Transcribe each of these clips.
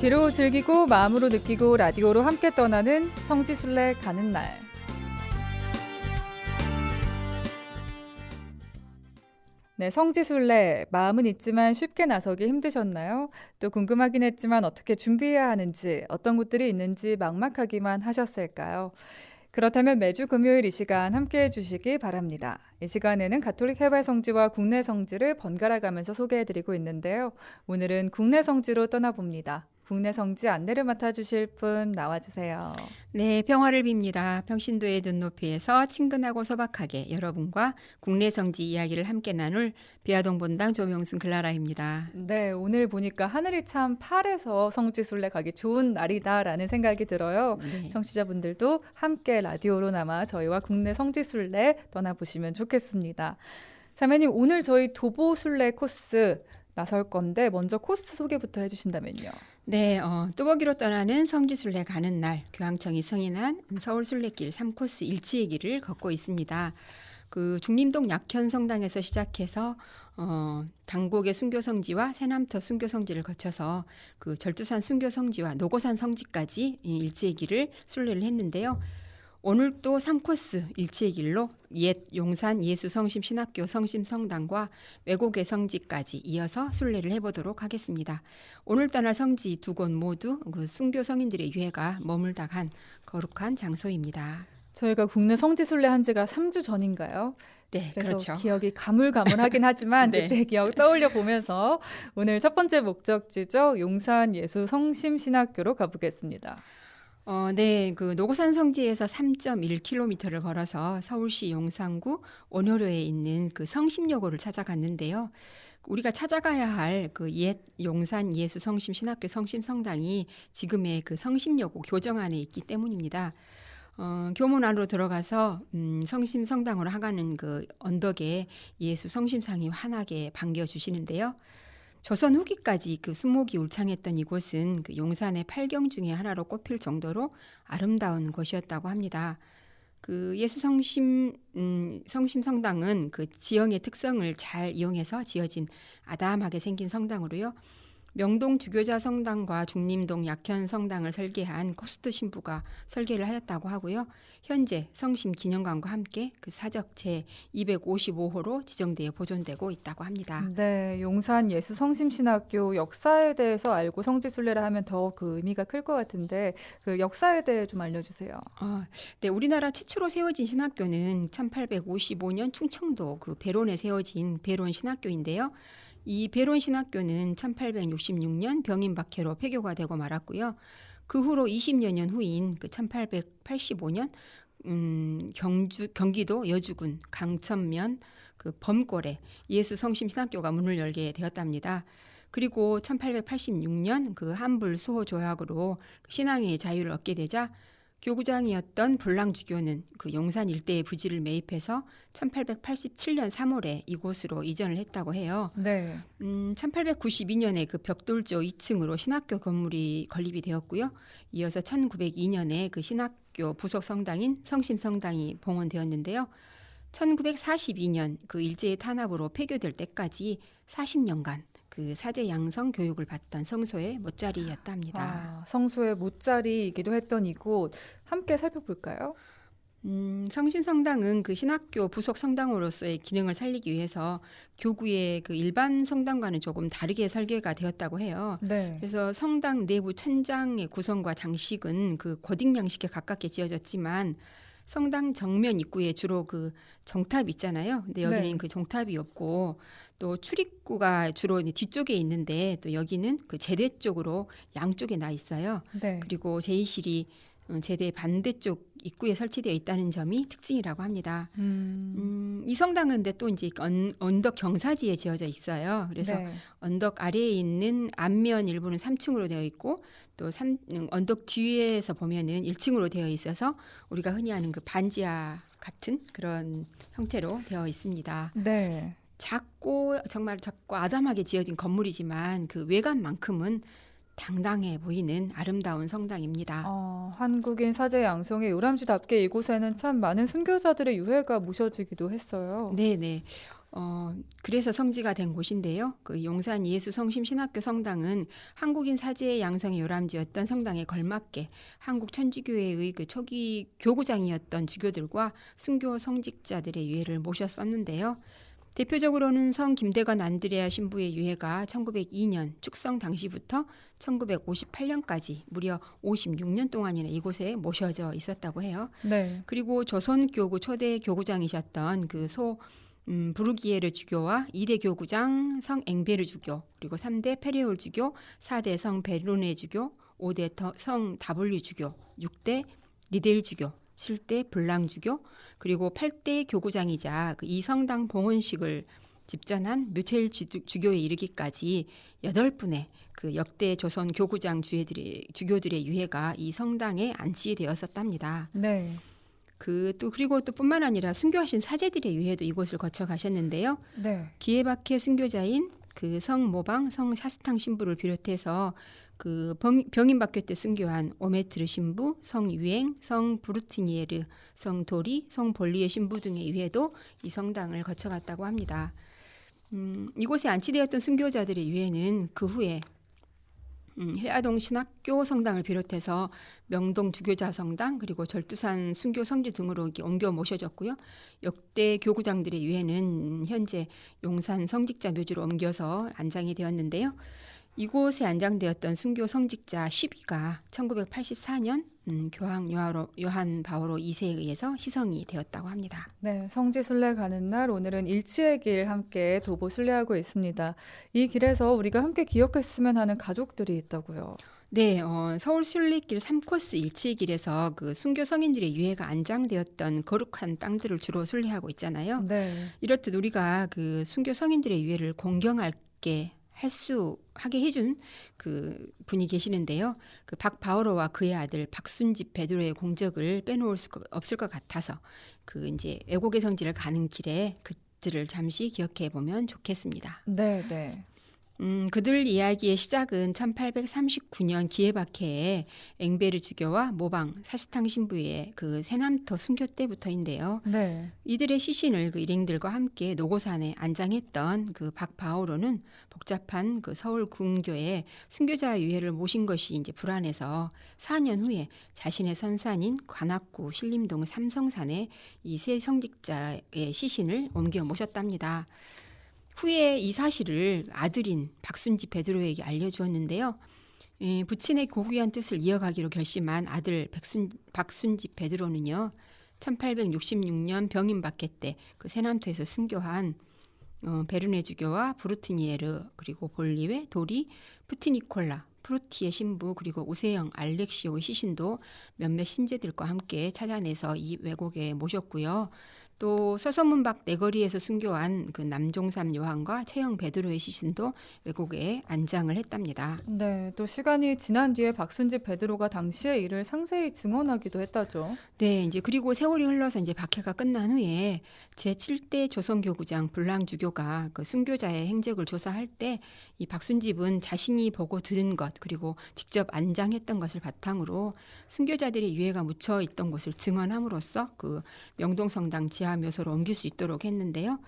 귀로 즐기고 마음으로 느끼고 라디오로 함께 떠나는 성지순례 가는 날. 네, 성지순례 마음은 있지만 쉽게 나서기 힘드셨나요? 또 궁금하긴 했지만 어떻게 준비해야 하는지, 어떤 곳들이 있는지 막막하기만 하셨을까요? 그렇다면 매주 금요일 이 시간 함께해 주시기 바랍니다. 이 시간에는 가톨릭 해외 성지와 국내 성지를 번갈아 가면서 소개해드리고 있는데요. 오늘은 국내 성지로 떠나봅니다. 국내 성지 안내를 맡아주실 분 나와주세요. 네, 평화를 빕니다. 평신도의 눈높이에서 친근하고 소박하게 여러분과 국내 성지 이야기를 함께 나눌 비아동 본당 조명순 클라라입니다. 네, 오늘 보니까 하늘이 참 파래서 성지순례 가기 좋은 날이다라는 생각이 들어요. 네. 청취자분들도 함께 라디오로나마 저희와 국내 성지순례 떠나보시면 좋겠습니다. 자매님, 오늘 저희 도보순례 코스 나설 건데 먼저 코스 소개부터 해주신다면요. 네, 뚜벅이로 떠나는 성지순례 가는 날 교황청이 승인한 서울순례길 3코스 일치의 길을 걷고 있습니다. 그 중림동 약현성당에서 시작해서 당곡의 순교성지와 새남터 순교성지를 거쳐서 그 절두산 순교성지와 노고산 성지까지 일치의 길을 순례를 했는데요. 오늘 또 3코스 일치의 길로 옛 용산 예수성심신학교 성심성당과 외곡의 성지까지 이어서 순례를 해보도록 하겠습니다. 오늘 떠날 성지 두 곳 모두 그 순교 성인들의 유해가 머물다 간 거룩한 장소입니다. 저희가 국내 성지순례 한 지가 3주 전인가요? 네, 그래서 그렇죠. 기억이 가물가물하긴 하지만 네. 그때 기억 떠올려 보면서 오늘 첫 번째 목적지죠. 용산 예수성심신학교로 가보겠습니다. 네, 그 노고산 성지에서 3.1km를 걸어서 서울시 용산구 원효로에 있는 그 성심여고를 찾아갔는데요. 우리가 찾아가야 할 그 옛 용산 예수 성심 신학교 성심 성당이 지금의 그 성심여고 교정 안에 있기 때문입니다. 교문 안으로 들어가서 성심 성당으로 향하는 그 언덕에 예수 성심상이 환하게 반겨주시는데요. 조선 후기까지 그 수목이 울창했던 이곳은 그 용산의 8경 중에 하나로 꼽힐 정도로 아름다운 곳이었다고 합니다. 그 예수 성심 성당은 그 지형의 특성을 잘 이용해서 지어진 아담하게 생긴 성당으로요. 명동 주교자 성당과 중림동 약현 성당을 설계한 코스트 신부가 설계를 하였다고 하고요. 현재 성심 기념관과 함께 그 사적 제 255호로 지정되어 보존되고 있다고 합니다. 네, 용산 예수성심신학교 역사에 대해서 알고 성지순례를 하면 더 그 의미가 클 것 같은데 그 역사에 대해 좀 알려주세요. 네, 우리나라 최초로 세워진 신학교는 1855년 충청도 그 배론에 세워진 배론 신학교인데요. 이 배론 신학교는 1866년 병인박해로 폐교가 되고 말았고요. 그 후로 20여 년 후인 그 1885년 경기도 여주군 강천면 그 범골에 예수 성심 신학교가 문을 열게 되었답니다. 그리고 1886년 그 한불 수호 조약으로 신앙의 자유를 얻게 되자 교구장이었던 불랑주교는 그 용산 일대의 부지를 매입해서 1887년 3월에 이곳으로 이전을 했다고 해요. 네. 1892년에 그 벽돌조 2층으로 신학교 건물이 건립이 되었고요. 이어서 1902년에 그 신학교 부속 성당인 성심성당이 봉헌되었는데요. 1942년 그 일제의 탄압으로 폐교될 때까지 40년간 그 사제 양성 교육을 받던 성소의 못자리였답니다. 성소의 못자리이기도 했던 이곳 함께 살펴볼까요? 성신성당은 그 신학교 부속 성당으로서의 기능을 살리기 위해서 교구의 그 일반 성당과는 조금 다르게 설계가 되었다고 해요. 네. 그래서 성당 내부 천장의 구성과 장식은 그 고딕 양식에 가깝게 지어졌지만 성당 정면 입구에 주로 그 정탑이 있잖아요. 근데 여기는 네. 그 정탑이 없고 또 출입구가 주로 뒤쪽에 있는데 또 여기는 그 제대 쪽으로 양쪽에 나 있어요. 네. 그리고 제의실이 제대 반대쪽 입구에 설치되어 있다는 점이 특징이라고 합니다. 이 성당은 근데 또 이제 언덕 경사지에 지어져 있어요. 그래서 네. 언덕 아래에 있는 앞면 일부는 3층으로 되어 있고 또 언덕 뒤에서 보면은 1층으로 되어 있어서 우리가 흔히 아는 그 반지하 같은 그런 형태로 되어 있습니다. 네. 정말 작고 아담하게 지어진 건물이지만 그 외관만큼은 당당해 보이는 아름다운 성당입니다. 한국인 사제 양성의 요람지답게 이곳에는 참 많은 순교자들의 유해가 모셔지기도 했어요. 네네. 그래서 성지가 된 곳인데요. 그 용산 예수 성심 신학교 성당은 한국인 사제의 양성의 요람지였던 성당에 걸맞게 한국 천주교회의 그 초기 교구장이었던 주교들과 순교 성직자들의 유해를 모셨었는데요. 대표적으로는 성 김대건 안드레아 신부의 유해가 1902년 축성 당시부터 1958년까지 무려 56년 동안이나 이곳에 모셔져 있었다고 해요. 네. 그리고 조선교구 초대 교구장이셨던 부르기에르 주교와 2대 교구장 성 앵베르 주교, 그리고 3대 페레올 주교, 4대 성 베르네 주교, 5대 성 다블류 주교, 6대 리델 주교, 7대 블랑 주교, 그리고 8대 교구장이자 이 성당 봉헌식을 집전한 뮤첼 주교에 이르기까지 8분의 그 역대 조선 교구장 주교들의 유해가 이 성당에 안치되었었답니다. 네. 그리고 또 뿐만 아니라 순교하신 사제들의 유해도 이곳을 거쳐 가셨는데요. 네. 기예박해 순교자인 그 성 모방, 성 샤스탕 신부를 비롯해서 그 병인박교 때 순교한 오메트르 신부, 성 유행, 성 브루티니에르, 성 도리, 성 볼리의 신부 등의 유해도 이 성당을 거쳐갔다고 합니다. 이곳에 안치되었던 순교자들의 유해는 그 후에 해아동 신학교 성당을 비롯해서 명동 주교자 성당, 그리고 절두산 순교 성지 등으로 이렇게 옮겨 모셔졌고요. 역대 교구장들의 유해는 현재 용산 성직자 묘지로 옮겨서 안장이 되었는데요. 이곳에 안장되었던 순교 성직자 10위가 1984년 교황 요한 바오로 2세에 의해서 시성이 되었다고 합니다. 네, 성지순례 가는 날 오늘은 일치의 길 함께 도보 순례하고 있습니다. 이 길에서 우리가 함께 기억했으면 하는 가족들이 있다고요. 네, 서울 순례길 3코스 일치의 길에서 그 순교 성인들의 유해가 안장되었던 거룩한 땅들을 주로 순례하고 있잖아요. 네. 이렇듯 우리가 그 순교 성인들의 유해를 공경하게 하게 해준 그 분이 계시는데요. 그 박바오로와 그의 아들 박순집 베드로의 공적을 빼놓을 수 없을 것 같아서 그 이제 외국의 성지를 가는 길에 그들을 잠시 기억해 보면 좋겠습니다. 네, 네. 그들 이야기의 시작은 1839년 기예박해에 앵베르 주교와 모방 사시탕 신부의 그 세남터 순교 때부터인데요. 네. 이들의 시신을 그 일행들과 함께 노고산에 안장했던 그 박바오로는 복잡한 그 서울 궁교에 순교자 유해를 모신 것이 이제 불안해서 4년 후에 자신의 선산인 관악구 신림동 삼성산에 이 세 성직자의 시신을 옮겨 모셨답니다. 후에 이 사실을 아들인 박순지 베드로에게 알려주었는데요. 부친의 고귀한 뜻을 이어가기로 결심한 아들 박순집 베드로는요. 1866년 병인박해 때 그 세남토에서 순교한 베르네 주교와 브루티니에르, 그리고 볼리웨, 도리, 푸티니콜라, 프루티의 신부, 그리고 오세영, 알렉시오의 시신도 몇몇 신제들과 함께 찾아내서 이 왜곡에 모셨고요. 또 서서문박 내거리에서 순교한 그 남종삼 요한과 채영 베드로의 시신도 왜곡에 안장을 했답니다. 네, 또 시간이 지난 뒤에 박순집 베드로가 당시의 일을 상세히 증언하기도 했다죠. 네, 이제 그리고 세월이 흘러서 이제 박해가 끝난 후에 제7대 조선교구장 불랑 주교가 그 순교자의 행적을 조사할 때 이 박순집은 자신이 보고 들은 것, 그리고 직접 안장했던 것을 바탕으로 순교자들의 유해가 묻혀 있던 곳을 증언함으로써 그 명동성당 지하 묘소로 옮길 수 있도록 했는데요.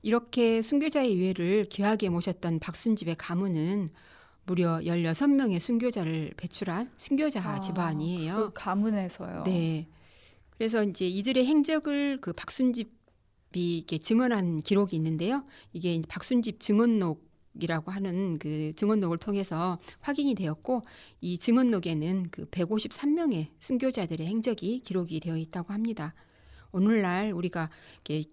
이렇게 순교자의 유해를 귀하게 모셨던 박순집의 가문은 무려 16명의 순교자를 배출한 순교자 집안이에요. 그 가문에서요. 네. 그래서 이제 이들의 행적을 그 박순집이 이렇게 증언한 기록이 있는데요. 이게 이제 박순집 증언록이라고 하는 그 증언록을 통해서 확인이 되었고, 이 증언록에는 그 153명의 순교자들의 행적이 기록이 되어 있다고 합니다. 오늘날 우리가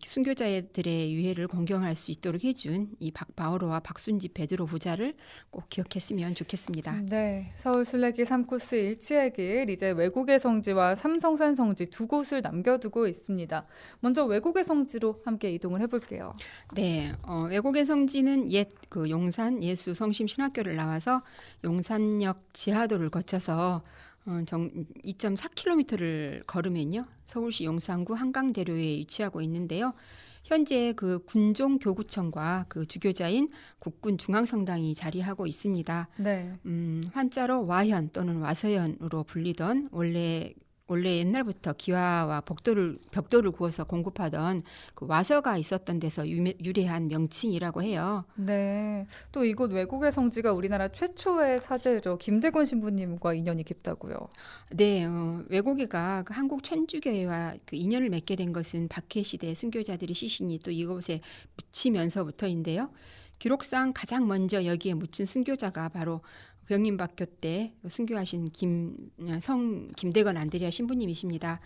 순교자들의 유해를 공경할 수 있도록 해준 이 박바오로와 박순집 베드로 부자를 꼭 기억했으면 좋겠습니다. 네, 서울 순례길 3코스 일치의 길, 이제 외국의 성지와 삼성산 성지 두 곳을 남겨두고 있습니다. 먼저 외국의 성지로 함께 이동을 해볼게요. 네, 외국의 성지는 옛 그 용산 예수 성심 신학교를 나와서 용산역 지하도를 거쳐서 2.4km를 걸으면요, 서울시 용산구 한강대로에 위치하고 있는데요. 현재 그 군종교구청과 그 주교자인 국군중앙성당이 자리하고 있습니다. 네. 한자로 와현 또는 와서현으로 불리던 원래 원래 옛날부터 기와와 벽돌을 구워서 공급하던 그 와서가 있었던 데서 유래한 명칭이라고 해요. 네. 또 이곳 외국의 성지가 우리나라 최초의 사제죠. 김대건 신부님과 인연이 깊다고요. 네, 외고개가 그 한국 천주교회와 그 인연을 맺게 된 것은 박해 시대 순교자들이 시신이 또 이곳에 묻히면서부터인데요. 기록상 가장 먼저 여기에 묻힌 순교자가 바로 병인박교 때 순교하신 김대건 안드레아 신부님이십니다.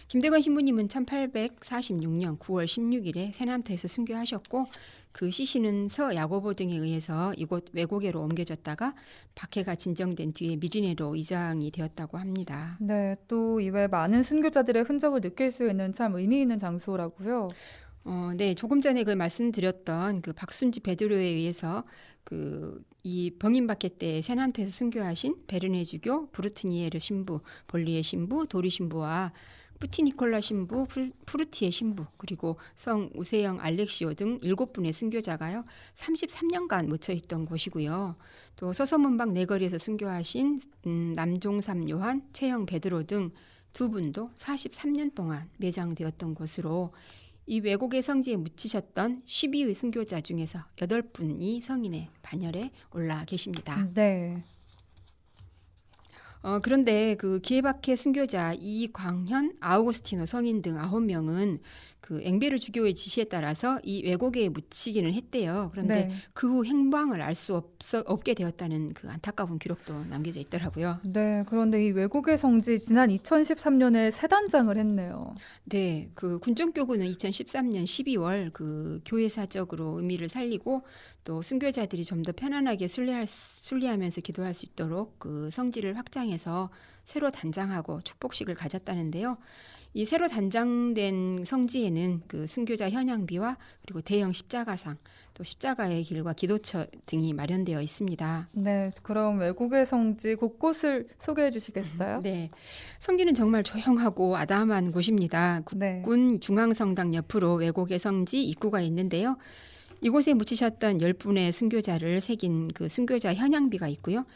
김대건 신부님은 1846년 9월 16일에 세남터에서 순교하셨고 그 시신은 서야고보 등에 의해서 이곳 외고개로 옮겨졌다가 박해가 진정된 뒤에 미리네로 이장이 되었다고 합니다. 네. 또 이외 많은 순교자들의 흔적을 느낄 수 있는 참 의미 있는 장소라고요. 네, 조금 전에 그 말씀드렸던 그 박순지 베드로에 의해서 그 이 병인박해 때 세남터에서 순교하신 베르네주교 브루트니에르 신부, 볼리의 신부, 도리 신부와 푸티니콜라 신부, 푸르티의 신부, 그리고 성 우세영 알렉시오 등 7분의 순교자가요 33년간 묻혀 있던 곳이고요. 또 서서문방 내거리에서 순교하신 남종삼 요한, 최영 베드로 등 2분도 43년 동안 매장되었던 곳으로 이 외국의 성지에 묻히셨던 12의 순교자 중에서 8분이 성인의 반열에 올라 계십니다. 네. 그런데 그 기에바케 순교자 이광현, 아우구스티노 성인 등 9명은 그 엥베르 주교의 지시에 따라서 이 외고개에 묻히기는 했대요. 그런데 네. 그 후 행방을 알 수 없게 되었다는 그 안타까운 기록도 남겨져 있더라고요. 네. 그런데 이 외국의 성지 지난 2013년에 새 단장을 했네요. 네, 그 군정교구는 2013년 12월 그 교회 사적으로 의미를 살리고 또 순교자들이 좀 더 편안하게 순례하면서 기도할 수 있도록 그 성지를 확장해서 새로 단장하고 축복식을 가졌다는데요. 이 새로 단장된 성지에는 그 순교자 현양비와 그리고 대형 십자가상, 또 십자가의 길과 기도처 등이 마련되어 있습니다. 네. 그럼 외국의 성지 곳곳을 소개해 주시겠어요? 네, 성기는 정말 조용하고 아담한 곳입니다. 네. 국군 중앙성당 옆으로 외국의 성지 입구가 있는데요. 이곳에 묻히셨던 10분의 순교자를 새긴 그 순교자 현양비가 있고요.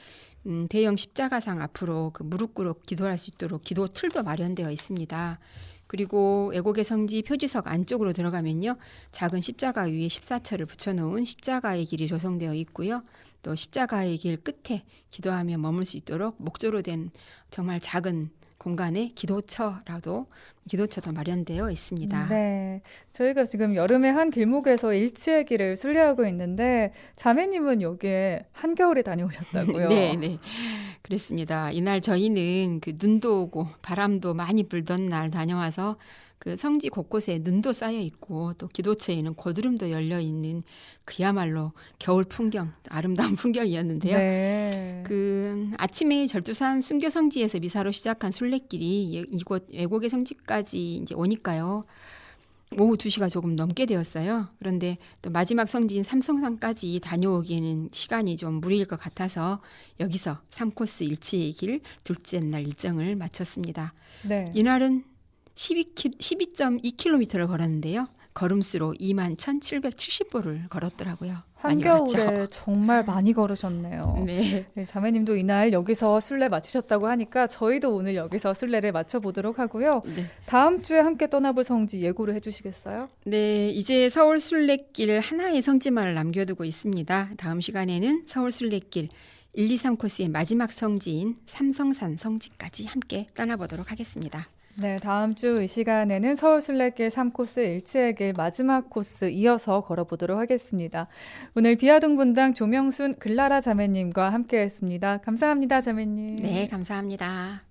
대형 십자가상 앞으로 그 무릎 꿇고 기도할 수 있도록 기도 틀도 마련되어 있습니다. 그리고 외국의 성지 표지석 안쪽으로 들어가면요. 작은 십자가 위에 14처를 붙여놓은 십자가의 길이 조성되어 있고요. 또 십자가의 길 끝에 기도하며 머물 수 있도록 목조로 된 정말 작은 공간에 기도처도 마련되어 있습니다. 네. 저희가 지금 여름의 한 길목에서 일치의 길을 순례하고 있는데 자매님은 여기에 한겨울에 다녀오셨다고요? 네, 네. 그랬습니다. 이날 저희는 그 눈도 오고 바람도 많이 불던 날 다녀와서 그 성지 곳곳에 눈도 쌓여 있고 또 기도처에는 고드름도 열려 있는 그야말로 겨울 풍경, 아름다운 풍경이었는데요. 네. 그 아침에 절두산 순교 성지에서 미사로 시작한 순례길이 이곳 외국의 성지까지 이제 오니까요. 오후 2시가 조금 넘게 되었어요. 그런데 또 마지막 성지인 삼성산까지 다녀오기에는 시간이 좀 무리일 것 같아서 여기서 3코스 일치의 길 둘째 날 일정을 마쳤습니다. 네. 이날은 12.2km를 걸었는데요. 걸음수로 21,770보를 걸었더라고요. 많이 한겨울에 걸었죠. 정말 많이 걸으셨네요. 네. 네, 자매님도 이날 여기서 순례 마치셨다고 하니까 저희도 오늘 여기서 순례를 마쳐보도록 하고요. 네. 다음 주에 함께 떠나볼 성지 예고를 해주시겠어요? 네, 이제 서울 순례길 하나의 성지만을 남겨두고 있습니다. 다음 시간에는 서울 순례길 1, 2, 3코스의 마지막 성지인 삼성산 성지까지 함께 떠나보도록 하겠습니다. 네, 다음 주 이 시간에는 서울 순례길 3코스 일치의 길 마지막 코스 이어서 걸어보도록 하겠습니다. 오늘 비아동 분당 조명순 글라라 자매님과 함께했습니다. 감사합니다, 자매님. 네, 감사합니다.